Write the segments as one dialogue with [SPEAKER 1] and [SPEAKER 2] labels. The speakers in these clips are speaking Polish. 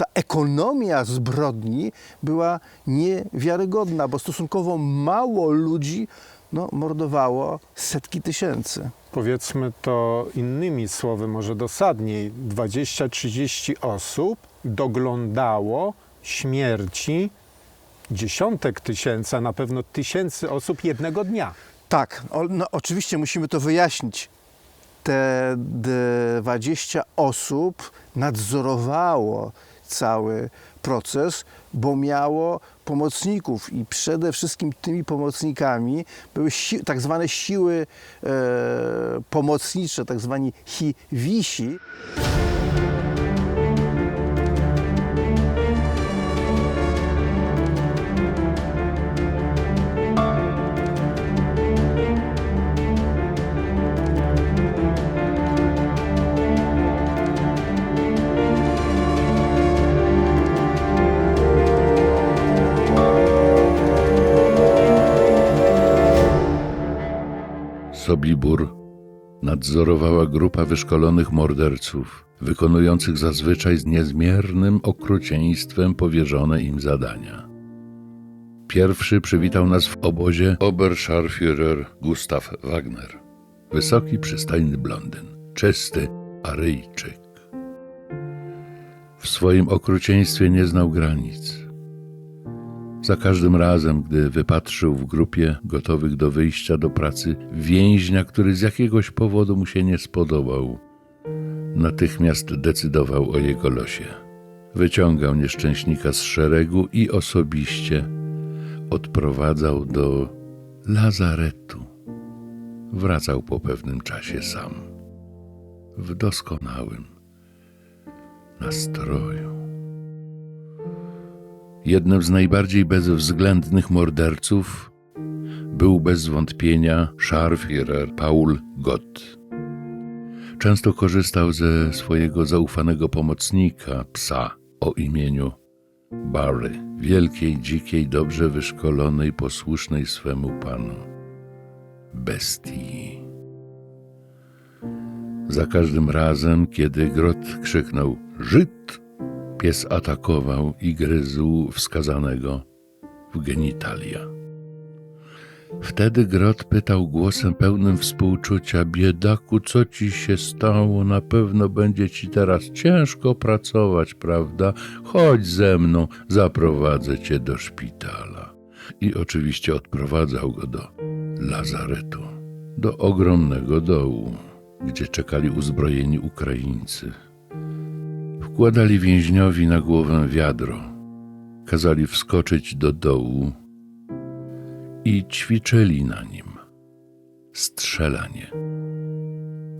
[SPEAKER 1] ta ekonomia zbrodni była niewiarygodna, bo stosunkowo mało ludzi mordowało setki tysięcy.
[SPEAKER 2] Powiedzmy to innymi słowy, może dosadniej, 20-30 osób doglądało śmierci dziesiątek tysięcy, a na pewno tysięcy osób jednego dnia.
[SPEAKER 1] Tak, oczywiście musimy to wyjaśnić. Te 20 osób nadzorowało cały proces, bo miało pomocników i przede wszystkim tymi pomocnikami były tak zwane siły pomocnicze, tak zwani chiwisi.
[SPEAKER 3] Sobibór nadzorowała grupa wyszkolonych morderców, wykonujących zazwyczaj z niezmiernym okrucieństwem powierzone im zadania. Pierwszy przywitał nas w obozie Oberscharführer Gustav Wagner. Wysoki, przystojny blondyn, czysty Aryjczyk. W swoim okrucieństwie nie znał granic. Za każdym razem, gdy wypatrzył w grupie gotowych do wyjścia do pracy więźnia, który z jakiegoś powodu mu się nie spodobał, natychmiast decydował o jego losie. Wyciągał nieszczęśnika z szeregu i osobiście odprowadzał do lazaretu. Wracał po pewnym czasie sam, w doskonałym nastroju. Jednym z najbardziej bezwzględnych morderców był bez wątpienia Scharführer Paul Gott. Często korzystał ze swojego zaufanego pomocnika, psa o imieniu Barry, wielkiej, dzikiej, dobrze wyszkolonej, posłusznej swemu panu bestii. Za każdym razem, kiedy Gott krzyknął „Żyd!”, pies atakował i gryzł wskazanego w genitalia. Wtedy Grot pytał głosem pełnym współczucia: „Biedaku, co ci się stało? Na pewno będzie ci teraz ciężko pracować, prawda? Chodź ze mną, zaprowadzę cię do szpitala”. I oczywiście odprowadzał go do lazaretu, do ogromnego dołu, gdzie czekali uzbrojeni Ukraińcy. Wkładali więźniowi na głowę wiadro, kazali wskoczyć do dołu i ćwiczyli na nim strzelanie.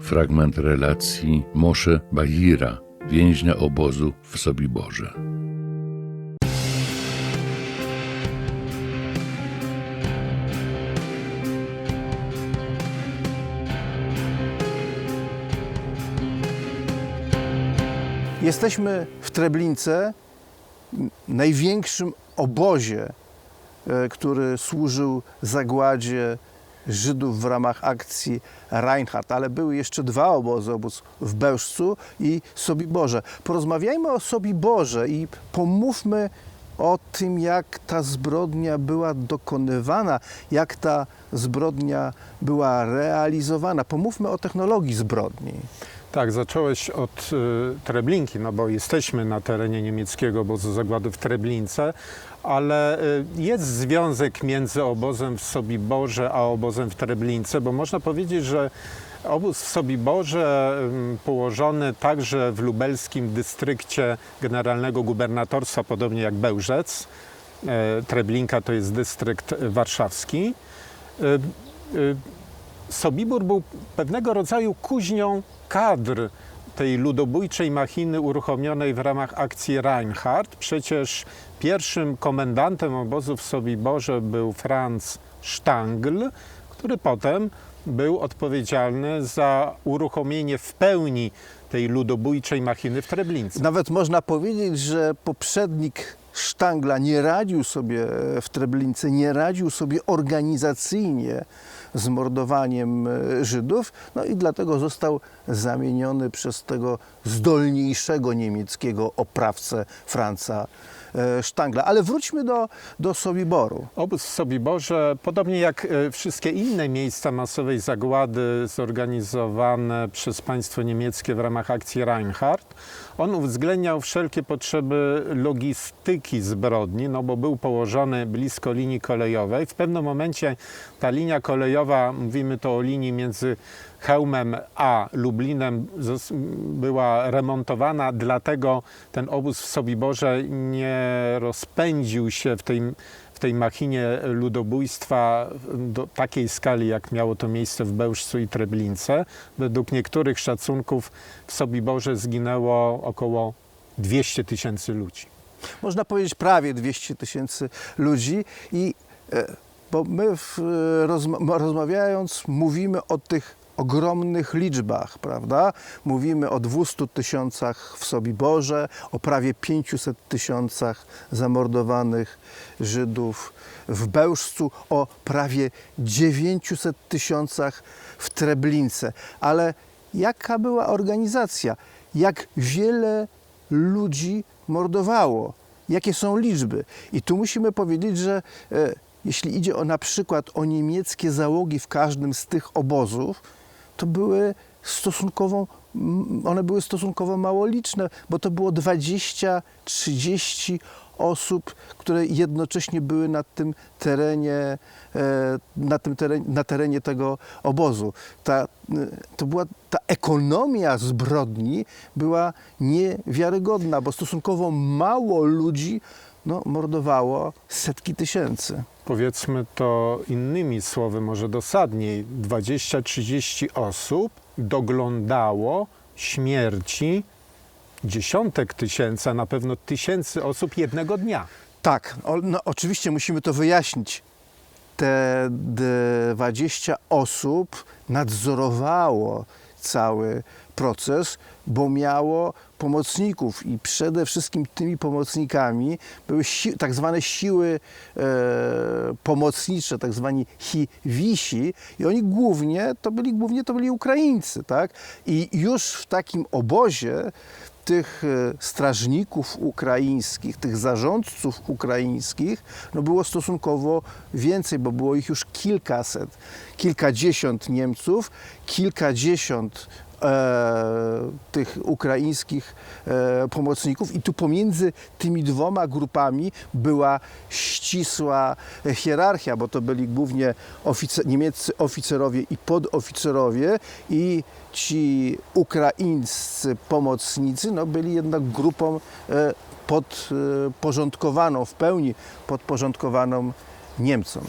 [SPEAKER 3] Fragment relacji Moshe Bahira, więźnia obozu w Sobiborze.
[SPEAKER 1] Jesteśmy w Treblince, największym obozie, który służył zagładzie Żydów w ramach akcji Reinhardt, ale były jeszcze dwa obozy, obóz w Bełżcu i Sobiborze. Porozmawiajmy o Sobiborze i pomówmy o tym, jak ta zbrodnia była dokonywana, jak ta zbrodnia była realizowana. Pomówmy o technologii zbrodni.
[SPEAKER 2] Tak, zacząłeś od Treblinki, no bo jesteśmy na terenie niemieckiego obozu zagłady w Treblince, ale jest związek między obozem w Sobiborze a obozem w Treblince, bo można powiedzieć, że obóz w Sobiborze, położony także w lubelskim dystrykcie generalnego gubernatorstwa, podobnie jak Bełżec, Treblinka to jest dystrykt warszawski, Sobibór był pewnego rodzaju kuźnią kadr tej ludobójczej machiny uruchomionej w ramach akcji Reinhardt. Przecież pierwszym komendantem obozu w Sobiborze był Franz Stangl, który potem był odpowiedzialny za uruchomienie w pełni tej ludobójczej machiny w Treblince.
[SPEAKER 1] Nawet można powiedzieć, że poprzednik Stangla nie radził sobie w Treblince, nie radził sobie organizacyjnie z mordowaniem Żydów, no i dlatego został zamieniony przez tego zdolniejszego niemieckiego oprawcę Franza Sztangla. Ale wróćmy do Sobiboru.
[SPEAKER 2] Obóz w Sobiborze, podobnie jak wszystkie inne miejsca masowej zagłady zorganizowane przez państwo niemieckie w ramach akcji Reinhardt, on uwzględniał wszelkie potrzeby logistyki zbrodni, no bo był położony blisko linii kolejowej. W pewnym momencie ta linia kolejowa, mówimy to o linii między Chełmem a Lublinem, była remontowana, dlatego ten obóz w Sobiborze nie rozpędził się w tej machinie ludobójstwa do takiej skali, jak miało to miejsce w Bełżcu i Treblince. Według niektórych szacunków w Sobiborze zginęło około 200 000 ludzi.
[SPEAKER 1] Można powiedzieć prawie 200 000 ludzi bo my rozmawiając mówimy o tych ogromnych liczbach, prawda? Mówimy o 200 000 w Sobiborze, o prawie 500 000 zamordowanych Żydów w Bełżcu, o prawie 900 000 w Treblince. Ale jaka była organizacja? Jak wiele ludzi mordowało? Jakie są liczby? I tu musimy powiedzieć, że jeśli idzie na przykład o niemieckie załogi w każdym z tych obozów, to one były stosunkowo mało liczne, bo to było 20-30 osób, które jednocześnie były na terenie tego obozu. Ta ekonomia zbrodni była niewiarygodna, bo stosunkowo mało ludzi mordowało setki tysięcy.
[SPEAKER 2] Powiedzmy to innymi słowy, może dosadniej, 20-30 osób doglądało śmierci dziesiątek tysięcy, a na pewno tysięcy osób jednego dnia.
[SPEAKER 1] Tak, oczywiście musimy to wyjaśnić. Te 20 osób nadzorowało cały proces, bo miało pomocników i przede wszystkim tymi pomocnikami były tak zwane siły pomocnicze, tak zwani Hiwisi, i oni głównie to byli Ukraińcy, tak? I już w takim obozie tych strażników ukraińskich, tych zarządców ukraińskich, było stosunkowo więcej, bo było ich już kilkaset, kilkadziesiąt Niemców, kilkadziesiąt tych ukraińskich pomocników, i tu pomiędzy tymi dwoma grupami była ścisła hierarchia, bo to byli głównie niemieccy oficerowie i podoficerowie, i ci ukraińscy pomocnicy byli jednak grupą podporządkowaną, w pełni podporządkowaną Niemcom.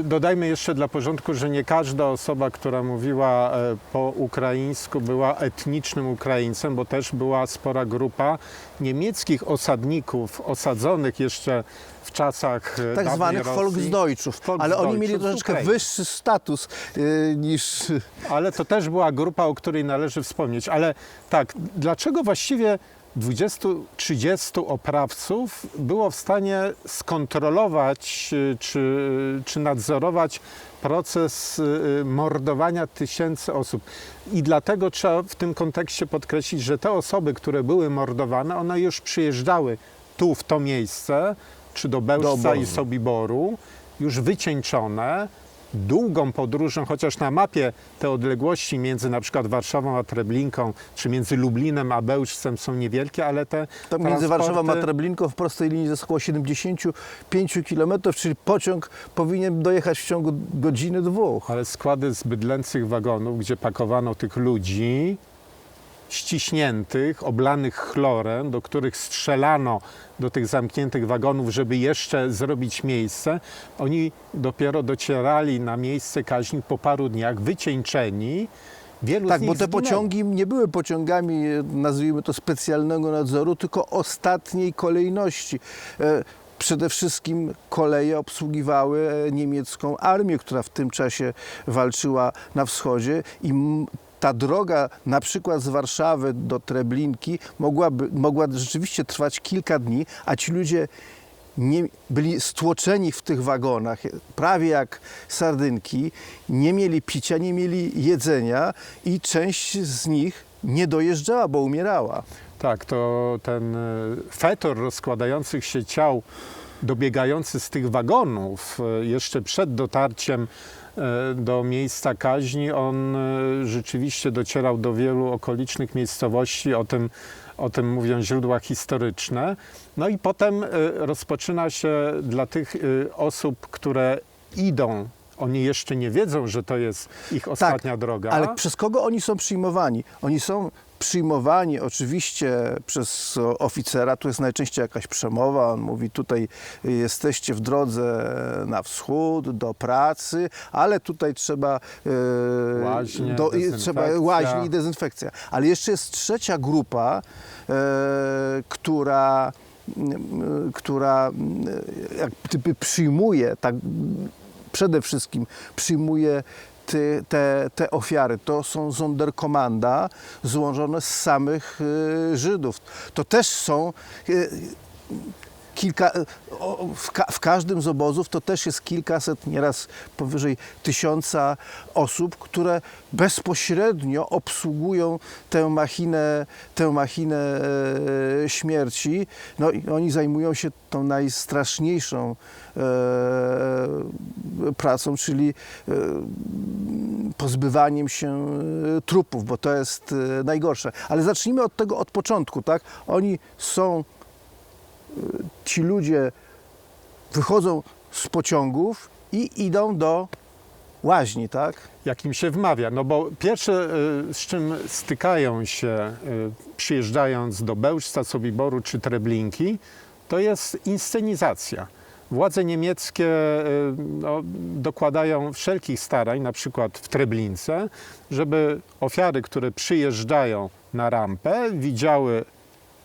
[SPEAKER 2] Dodajmy jeszcze dla porządku, że nie każda osoba, która mówiła po ukraińsku, była etnicznym Ukraińcem, bo też była spora grupa niemieckich osadników, osadzonych jeszcze w czasach
[SPEAKER 1] tak zwanych Volksdeutschów, ale oni mieli troszeczkę wyższy status niż...
[SPEAKER 2] Ale to też była grupa, o której należy wspomnieć. Ale tak, dlaczego właściwie 20-30 oprawców było w stanie skontrolować czy nadzorować proces mordowania tysięcy osób? I dlatego trzeba w tym kontekście podkreślić, że te osoby, które były mordowane, one już przyjeżdżały tu, w to miejsce, czy do Bełżca i Sobiboru, już wycieńczone, długą podróżą, chociaż na mapie te odległości między na przykład Warszawą a Treblinką, czy między Lublinem a Bełżcem są niewielkie, ale te
[SPEAKER 1] między Warszawą a Treblinką w prostej linii jest około 75 km, czyli pociąg powinien dojechać w ciągu godziny, dwóch.
[SPEAKER 2] Ale składy z bydlęcych wagonów, gdzie pakowano tych ludzi ściśniętych, oblanych chlorem, do których strzelano do tych zamkniętych wagonów, żeby jeszcze zrobić miejsce. Oni dopiero docierali na miejsce kaźni po paru dniach, wycieńczeni. Wielu z nich
[SPEAKER 1] bo te
[SPEAKER 2] zginęło.
[SPEAKER 1] pociągi nie były pociągami, nazwijmy to, specjalnego nadzoru, tylko ostatniej kolejności. Przede wszystkim koleje obsługiwały niemiecką armię, która w tym czasie walczyła na wschodzie, i ta droga na przykład z Warszawy do Treblinki mogła rzeczywiście trwać kilka dni, a ci ludzie byli stłoczeni w tych wagonach, prawie jak sardynki, nie mieli picia, nie mieli jedzenia i część z nich nie dojeżdżała, bo umierała.
[SPEAKER 2] Tak, to ten fetor rozkładających się ciał dobiegający z tych wagonów jeszcze przed dotarciem do miejsca kaźni, on rzeczywiście docierał do wielu okolicznych miejscowości, o tym mówią źródła historyczne. No i potem rozpoczyna się dla tych osób, które idą, oni jeszcze nie wiedzą, że to jest ich ostatnia droga.
[SPEAKER 1] Ale przez kogo oni są przyjmowani? Oni są przyjmowani oczywiście przez oficera, tu jest najczęściej jakaś przemowa, on mówi tutaj jesteście w drodze na wschód, do pracy, ale tutaj trzeba łaźnie i dezynfekcja. Ale jeszcze jest trzecia grupa, która jak gdyby przyjmuje, tak przede wszystkim przyjmuje te ofiary. To są Sonderkommanda złożone z samych Żydów. To też są w każdym z obozów to też jest kilkaset, nieraz powyżej 1000 osób, które bezpośrednio obsługują tę machinę śmierci. No i oni zajmują się tą najstraszniejszą pracą, czyli pozbywaniem się trupów, bo to jest najgorsze. Ale zacznijmy od początku, tak? Oni są, ci ludzie wychodzą z pociągów i idą do łaźni, tak?
[SPEAKER 2] Jak im się wmawia, no bo pierwsze, z czym stykają się przyjeżdżając do Bełżca, Sobiboru czy Treblinki, to jest inscenizacja. Władze niemieckie dokładają wszelkich starań, na przykład w Treblince, żeby ofiary, które przyjeżdżają na rampę, widziały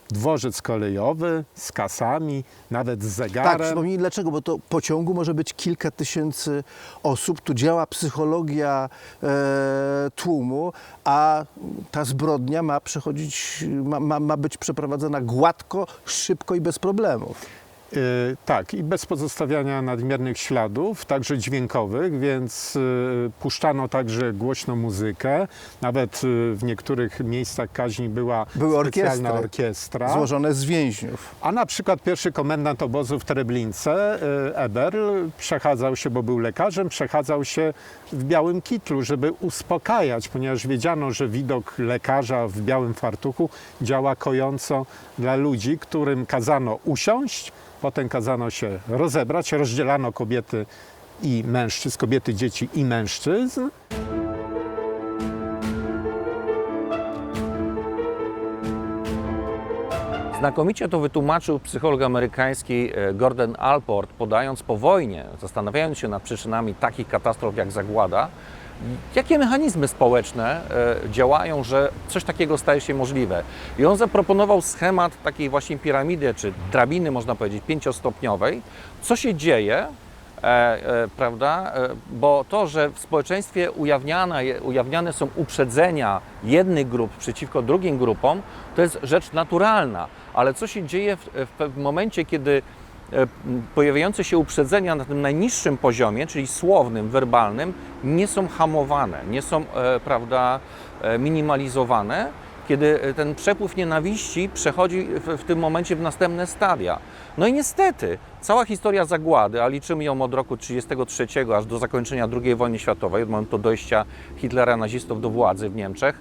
[SPEAKER 2] dworzec kolejowy z kasami, nawet z zegarem.
[SPEAKER 1] Tak, przypomnij dlaczego, bo to pociągu może być kilka tysięcy osób, tu działa psychologia tłumu, a ta zbrodnia ma przechodzić, ma być przeprowadzona gładko, szybko i bez problemów.
[SPEAKER 2] Tak, i bez pozostawiania nadmiernych śladów, także dźwiękowych, więc puszczano także głośną muzykę. Nawet w niektórych miejscach kaźni była specjalna orkiestra.
[SPEAKER 1] Złożone z więźniów.
[SPEAKER 2] A na przykład pierwszy komendant obozu w Treblince, Eberl, przechadzał się, bo był lekarzem, przechadzał się w białym kitlu, żeby uspokajać, ponieważ wiedziano, że widok lekarza w białym fartuchu działa kojąco dla ludzi, którym kazano usiąść. Potem kazano się rozebrać, rozdzielano kobiety i mężczyzn, kobiety, dzieci i mężczyzn.
[SPEAKER 4] Znakomicie to wytłumaczył psycholog amerykański Gordon Allport, podając po wojnie, zastanawiając się nad przyczynami takich katastrof jak zagłada, jakie mechanizmy społeczne działają, że coś takiego staje się możliwe. I on zaproponował schemat takiej właśnie piramidy, czy drabiny, można powiedzieć, 5-stopniowej. Co się dzieje, prawda? Bo to, że w społeczeństwie ujawniane są uprzedzenia jednych grup przeciwko drugim grupom, to jest rzecz naturalna. Ale co się dzieje w momencie, kiedy pojawiające się uprzedzenia na tym najniższym poziomie, czyli słownym, werbalnym, nie są hamowane, nie są, prawda, minimalizowane, kiedy ten przepływ nienawiści przechodzi w tym momencie w następne stadia. No i niestety cała historia zagłady, a liczymy ją od roku 1933 aż do zakończenia II wojny światowej, od momentu dojścia Hitlera, nazistów do władzy w Niemczech,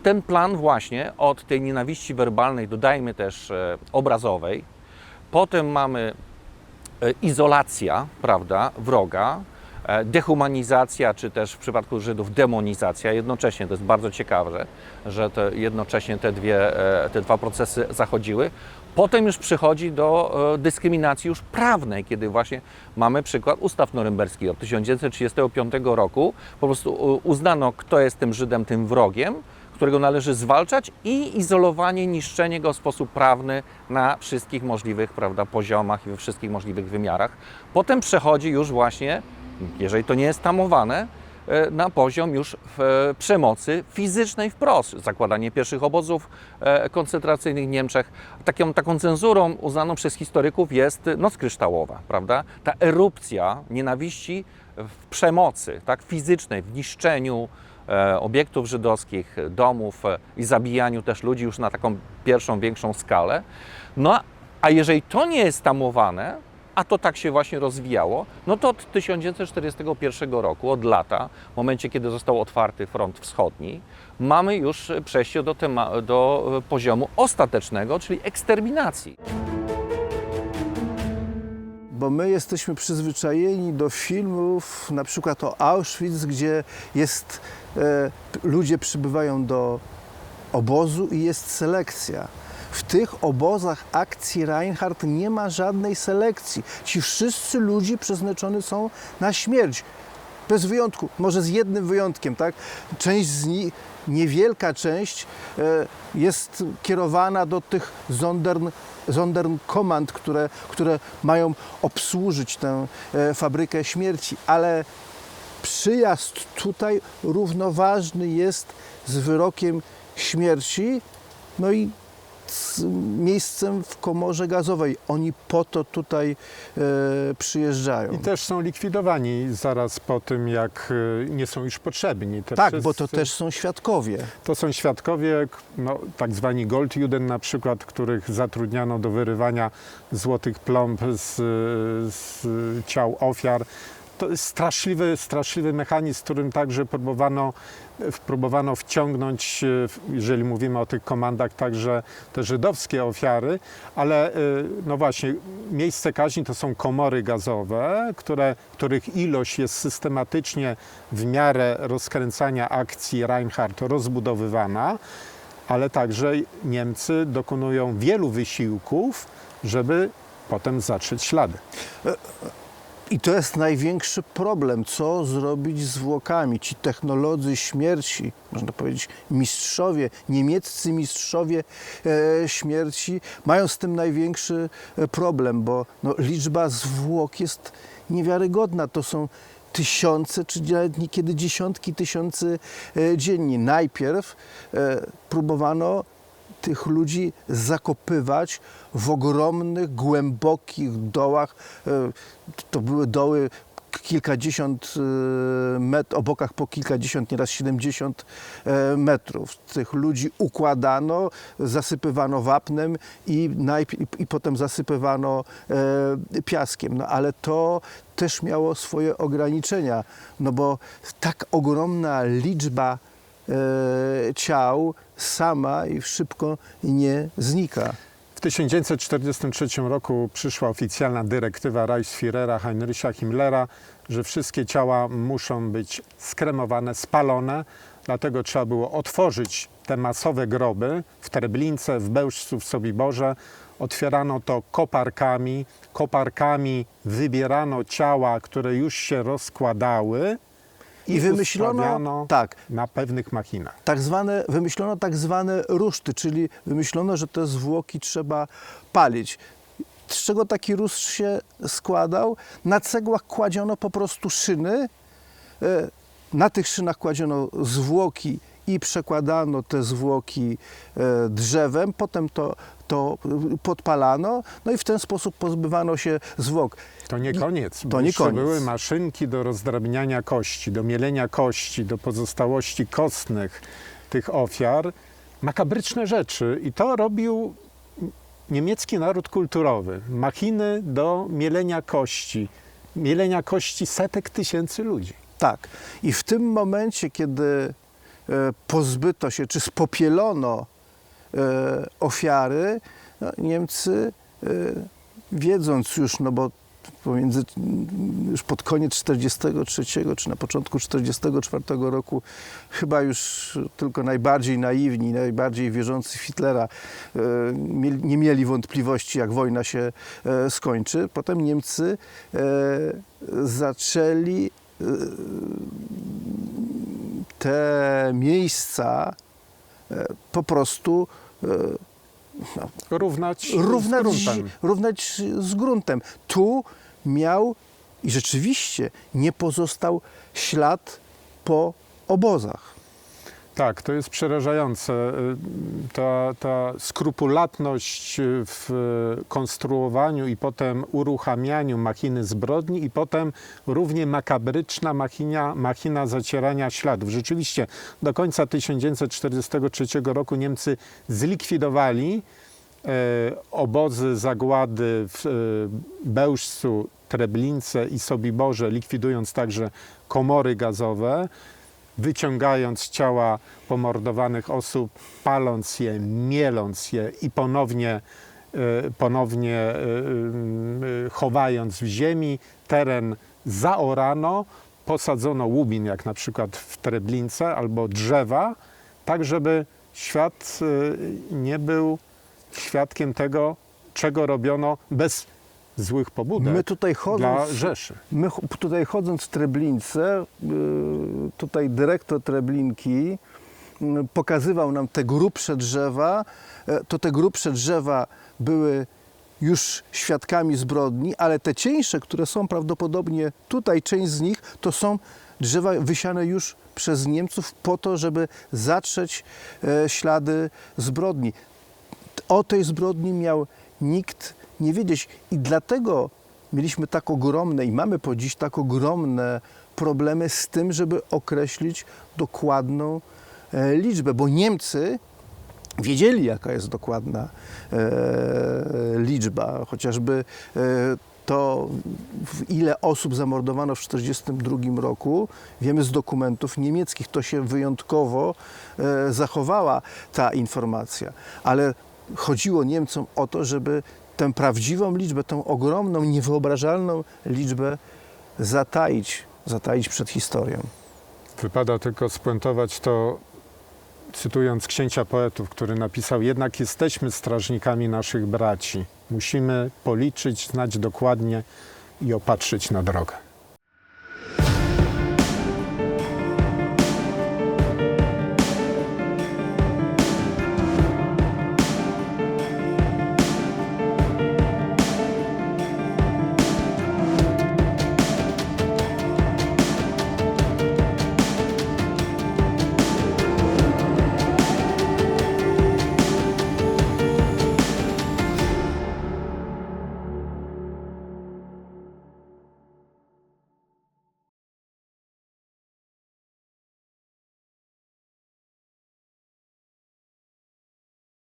[SPEAKER 4] ten plan właśnie od tej nienawiści werbalnej, dodajmy też obrazowej, potem mamy izolacja, prawda, wroga, dehumanizacja, czy też w przypadku Żydów demonizacja jednocześnie. To jest bardzo ciekawe, że jednocześnie te dwa procesy zachodziły. Potem już przychodzi do dyskryminacji już prawnej, kiedy właśnie mamy przykład ustaw norymberskich od 1935 roku. Po prostu uznano, kto jest tym Żydem, tym wrogiem, którego należy zwalczać, i izolowanie, niszczenie go w sposób prawny na wszystkich możliwych, prawda, poziomach i we wszystkich możliwych wymiarach. Potem przechodzi już właśnie, jeżeli to nie jest tamowane, na poziom już przemocy fizycznej wprost. Zakładanie pierwszych obozów koncentracyjnych w Niemczech. Taką cenzurą uznaną przez historyków jest Noc Kryształowa, prawda? Ta erupcja nienawiści w przemocy, tak, fizycznej, w niszczeniu obiektów żydowskich, domów i zabijaniu też ludzi już na taką pierwszą, większą skalę. No a jeżeli to nie jest tamowane, a to tak się właśnie rozwijało, no to od 1941 roku, od lata, w momencie, kiedy został otwarty front wschodni, mamy już przejście do poziomu ostatecznego, czyli eksterminacji.
[SPEAKER 1] Bo my jesteśmy przyzwyczajeni do filmów, na przykład o Auschwitz, gdzie ludzie przybywają do obozu i jest selekcja. W tych obozach akcji Reinhardt nie ma żadnej selekcji. Ci wszyscy ludzie przeznaczeni są na śmierć. Bez wyjątku, może z jednym wyjątkiem, tak? Część z nich, niewielka część jest kierowana do tych Sonderkommand, które mają obsłużyć tę fabrykę śmierci, ale przyjazd tutaj równoważny jest z wyrokiem śmierci, no i z miejscem w komorze gazowej. Oni po to tutaj przyjeżdżają.
[SPEAKER 2] I też są likwidowani zaraz po tym, jak nie są już potrzebni.
[SPEAKER 1] Tak, bo to też są świadkowie.
[SPEAKER 2] To są świadkowie, no, tak zwani Goldjuden na przykład, których zatrudniano do wyrywania złotych plomb z ciał ofiar. To jest straszliwy mechanizm, którym także próbowano wciągnąć, jeżeli mówimy o tych komandach, także te żydowskie ofiary, ale no właśnie, miejsce kaźni to są komory gazowe, których ilość jest systematycznie w miarę rozkręcania akcji Reinhardt rozbudowywana, ale także Niemcy dokonują wielu wysiłków, żeby potem zatrzeć ślady.
[SPEAKER 1] I to jest największy problem, co zrobić z zwłokami. Ci technolodzy śmierci, można powiedzieć mistrzowie, niemieccy mistrzowie śmierci mają z tym największy problem, bo no, liczba zwłok jest niewiarygodna. To są tysiące, czy nawet niekiedy dziesiątki tysięcy dziennie. Najpierw próbowano tych ludzi zakopywać w ogromnych, głębokich dołach. To były doły kilkadziesiąt metrów, o bokach po kilkadziesiąt, nieraz 70 metrów. Tych ludzi układano, zasypywano wapnem i potem zasypywano piaskiem. No ale to też miało swoje ograniczenia, no bo tak ogromna liczba ciał sama i szybko nie znika.
[SPEAKER 2] W 1943 roku przyszła oficjalna dyrektywa Reichsführera Heinricha Himmlera, że wszystkie ciała muszą być skremowane, spalone. Dlatego trzeba było otworzyć te masowe groby w Treblince, w Bełżcu, w Sobiborze. Otwierano to koparkami wybierano ciała, które już się rozkładały i
[SPEAKER 1] wymyślono
[SPEAKER 2] na pewnych machinach.
[SPEAKER 1] Wymyślono tak zwane ruszty, czyli wymyślono, że te zwłoki trzeba palić. Z czego taki ruszt się składał? Na cegłach kładziono po prostu szyny, na tych szynach kładziono zwłoki i przekładano te zwłoki drzewem, potem to podpalano, no i w ten sposób pozbywano się zwłok.
[SPEAKER 2] To nie koniec,
[SPEAKER 1] To nie koniec.
[SPEAKER 2] Były maszynki do rozdrabniania kości, do mielenia kości, do pozostałości kostnych tych ofiar. Makabryczne rzeczy i to robił niemiecki naród kulturowy. Machiny do mielenia kości setek tysięcy ludzi.
[SPEAKER 1] Tak. I w tym momencie, kiedy pozbyto się, czy spopielono ofiary, no, Niemcy wiedząc już, no bo już pod koniec 43 czy na początku 44 roku chyba już tylko najbardziej naiwni, najbardziej wierzący w Hitlera nie mieli wątpliwości, jak wojna się skończy. Potem Niemcy zaczęli te miejsca po prostu równać z gruntem. Tu miał i rzeczywiście nie pozostał ślad po obozach.
[SPEAKER 2] Tak, to jest przerażające. Ta skrupulatność w konstruowaniu i potem uruchamianiu machiny zbrodni i potem równie makabryczna machina zacierania śladów. Rzeczywiście do końca 1943 roku Niemcy zlikwidowali obozy zagłady w Bełżcu, Treblince i Sobiborze, likwidując także komory gazowe, wyciągając ciała pomordowanych osób, paląc je, mieląc je i ponownie chowając w ziemi. Teren zaorano, posadzono łubin, jak na przykład w Treblince, albo drzewa, tak żeby świat nie był świadkiem tego, czego robiono bez złych pobudek
[SPEAKER 1] My tutaj
[SPEAKER 2] dla Rzeszy.
[SPEAKER 1] tutaj chodząc w Treblince, tutaj dyrektor Treblinki pokazywał nam te grubsze drzewa. Te grubsze drzewa były już świadkami zbrodni, ale te cieńsze, które są prawdopodobnie tutaj, część z nich, to są drzewa wysiane już przez Niemców po to, żeby zatrzeć ślady zbrodni. O tej zbrodni miał nikt nie wiedzieć i dlatego mieliśmy tak ogromne i mamy po dziś tak ogromne problemy z tym, żeby określić dokładną liczbę, bo Niemcy wiedzieli, jaka jest dokładna liczba, chociażby to, ile osób zamordowano w 1942 roku, wiemy z dokumentów niemieckich, to się wyjątkowo zachowała ta informacja, ale chodziło Niemcom o to, żeby tę prawdziwą liczbę, tą ogromną, niewyobrażalną liczbę zataić przed historią.
[SPEAKER 2] Wypada tylko spuentować to, cytując księcia poetów, który napisał: jednak jesteśmy strażnikami naszych braci. Musimy policzyć, znać dokładnie i opatrzyć na drogę.